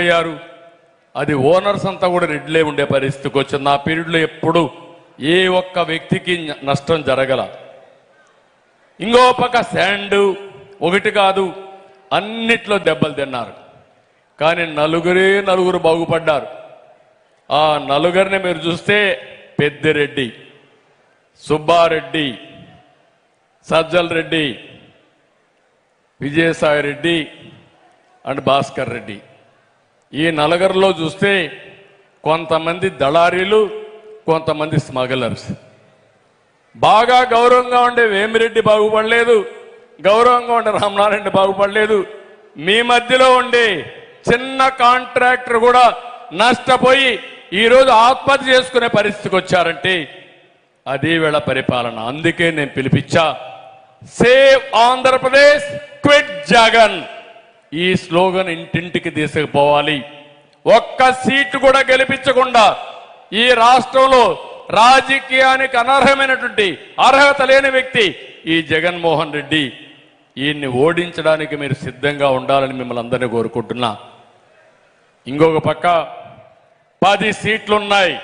అయ్యారు. అది ఓనర్స్ అంతా కూడా రెడ్లే ఉండే పరిస్థితికి వచ్చింది. నా పీరియడ్లో ఎప్పుడు ఏ ఒక్క వ్యక్తికి నష్టం జరగల. ఇంకో పక్క శాండ్ ఒకటి కాదు అన్నిట్లో దెబ్బలు తిన్నారు. కానీ నలుగురు బాగుపడ్డారు. ఆ నలుగురిని మీరు చూస్తే పెద్దిరెడ్డి, సుబ్బారెడ్డి, సజ్జల్ రెడ్డి, విజయసాయి రెడ్డి అండ్ భాస్కర్ రెడ్డి. ఈ నలుగురిలో చూస్తే కొంతమంది దళారీలు, కొంతమంది స్మగ్లర్స్. బాగా గౌరవంగా ఉండే వేమిరెడ్డి బాగుపడలేదు, గౌరవంగా ఉండే రామనారాయణ బాగుపడలేదు. మీ మధ్యలో ఉండే చిన్న కాంట్రాక్టర్ కూడా నష్టపోయి ఈరోజు ఆత్మహత్య చేసుకునే పరిస్థితికి వచ్చారంటే అది వీళ్ళ పరిపాలన. అందుకే నేను పిలిపించా, సేవ్ ఆంధ్రప్రదేశ్, క్విట్ జగన్. ఈ స్లోగన్ ఇంటింటికి తీసుకుపోవాలి. ఒక్క సీటు కూడా గెలిపించకుండా ఈ రాష్ట్రంలో రాజకీయానికి అనర్హమైనటువంటి అర్హత లేని వ్యక్తి ఈ జగన్మోహన్ రెడ్డి. ఈయన్ని ఓడించడానికి మీరు సిద్ధంగా ఉండాలని మిమ్మల్ని అందరినీ కోరుకుంటున్నా. ఇంకొక పక్క 10 సీట్లున్నాయి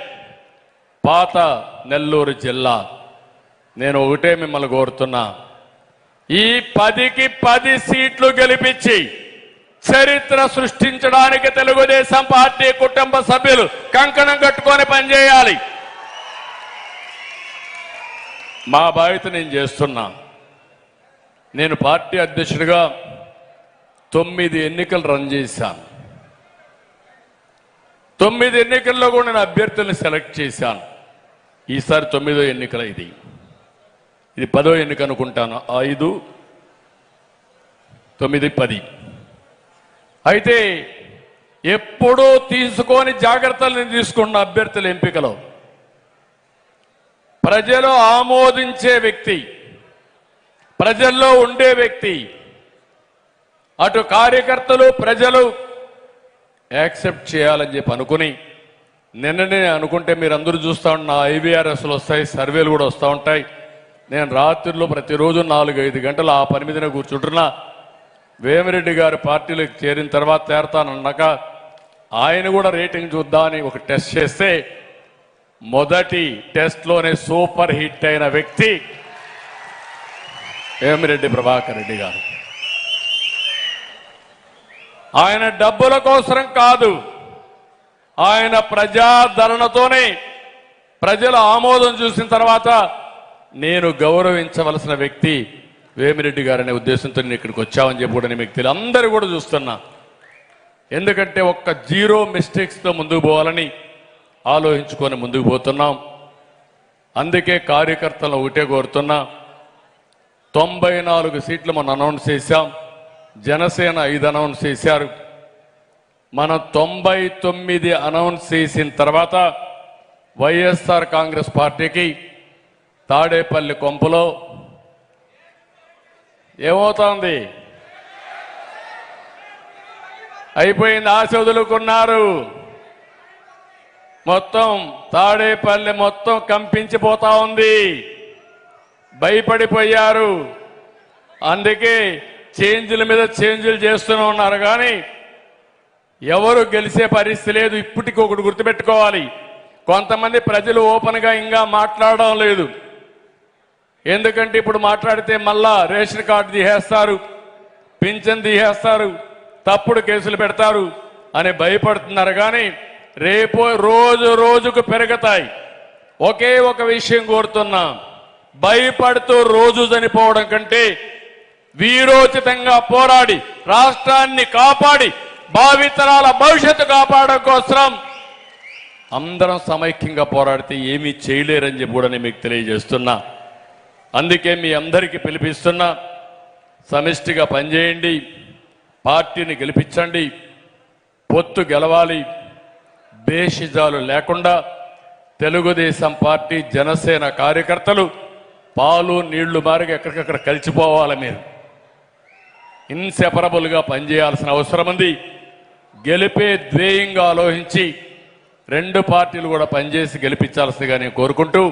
పాత నెల్లూరు జిల్లా. నేను ఒకటే మిమ్మల్ని కోరుతున్నా, ఈ 10కి 10 సీట్లు గెలిపించి చరిత్ర సృష్టించడానికి తెలుగుదేశం పార్టీ కుటుంబ సభ్యులు కంకణం కట్టుకొని పనిచేయాలి. మా బాధ్యత నేను చేస్తున్నా. నేను పార్టీ అధ్యక్షుడిగా 9 ఎన్నికలు రన్ చేశాను. 9 ఎన్నికల్లో కూడా నేను అభ్యర్థుల్ని సెలెక్ట్ చేశాను. ఈసారి 9వ ఎన్నికల ఇది 10వ ఎన్నిక అనుకుంటాను. 5, 9, 10. అయితే ఎప్పుడూ తీసుకొని జాగ్రత్తలు నేను తీసుకున్న అభ్యర్థుల ఎంపికలో ప్రజలు ఆమోదించే వ్యక్తి, ప్రజల్లో ఉండే వ్యక్తి, అటు కార్యకర్తలు ప్రజలు యాక్సెప్ట్ చేయాలని చెప్పి అనుకుని నిన్ననే అనుకుంటే మీరు అందరూ చూస్తూ ఉన్న IVRSలు వస్తాయి, సర్వేలు కూడా వస్తూ ఉంటాయి. నేను రాత్రిలో ప్రతిరోజు 4-5 గంటలు ఆ పని మీదనే కూర్చుంటున్నా. వేమిరెడ్డి గారి పార్టీలోకి చేరిన తర్వాత చేరతానన్నాక ఆయన కూడా రేటింగ్ చూద్దామని ఒక టెస్ట్ చేస్తే మొదటి టెస్ట్లోనే సూపర్ హిట్ అయిన వ్యక్తి వేమిరెడ్డి ప్రభాకర్ రెడ్డి గారు. ఆయన డబ్బుల కోసం కాదు, ఆయన ప్రజాదరణతోనే ప్రజల ఆమోదం చూసిన తర్వాత నేను గౌరవించవలసిన వ్యక్తి వేమిరెడ్డి గారనే ఉద్దేశంతో నేను ఇక్కడికి వచ్చామని చెప్పి కూడా మీకు తెలియదు. అందరూ కూడా చూస్తున్నా. ఎందుకంటే ఒక్క 0 మిస్టేక్స్తో ముందుకు పోవాలని ఆలోచించుకొని ముందుకు పోతున్నాం. అందుకే కార్యకర్తలను ఒకటే కోరుతున్నా, 94 సీట్లు మనం అనౌన్స్ చేశాం. జనసేన 5 అనౌన్స్ చేశారు. మనం 99 అనౌన్స్ చేసిన తర్వాత వైఎస్ఆర్ కాంగ్రెస్ పార్టీకి తాడేపల్లి కొంపలో ఏమవుతోంది? అయిపోయింది. ఆశ వదులుకున్నారు. మొత్తం తాడేపల్లి మొత్తం కంపించిపోతా ఉంది. భయపడిపోయారు. అందుకే చేంజ్ల మీద చేంజ్లు చేస్తూనే ఉన్నారు. కానీ ఎవరు గెలిచే పరిస్థితి లేదు. ఇప్పటికి ఒకటి గుర్తుపెట్టుకోవాలి, కొంతమంది ప్రజలు ఓపెన్గా ఇంకా మాట్లాడడం లేదు. ఎందుకంటే ఇప్పుడు మాట్లాడితే మళ్ళా రేషన్ కార్డు తీసేస్తారు, పింఛన్ తీసేస్తారు, తప్పుడు కేసులు పెడతారు అని భయపడుతున్నారు. కానీ రేపు రోజుకు పెరుగుతాయి. ఒకే ఒక విషయం కోరుతున్నా, భయపడుతూ రోజు చనిపోవడం కంటే వీరోచితంగా పోరాడి రాష్ట్రాన్ని కాపాడి భావితరాల భవిష్యత్తు కాపాడడం కోసం అందరం సమైక్యంగా పోరాడితే ఏమీ చేయలేరని చెప్పి కూడా నేను మీకు తెలియజేస్తున్నా. అందుకే మీ అందరికీ పిలిపిస్తున్నా, సమిష్టిగా పనిచేయండి, పార్టీని గెలిపించండి, పొత్తు గెలవాలి. బేషిజాలు లేకుండా తెలుగుదేశం పార్టీ జనసేన కార్యకర్తలు పాలు నీళ్లు మారిగా ఎక్కడికక్కడ కలిసిపోవాలి. మీరు ఇన్సెపరబుల్గా పనిచేయాల్సిన అవసరం ఉంది. గెలిపే ధ్యేయంగా ఆలోచించి 2 పార్టీలు కూడా పనిచేసి గెలిపించాల్సిందిగా నేను కోరుకుంటూ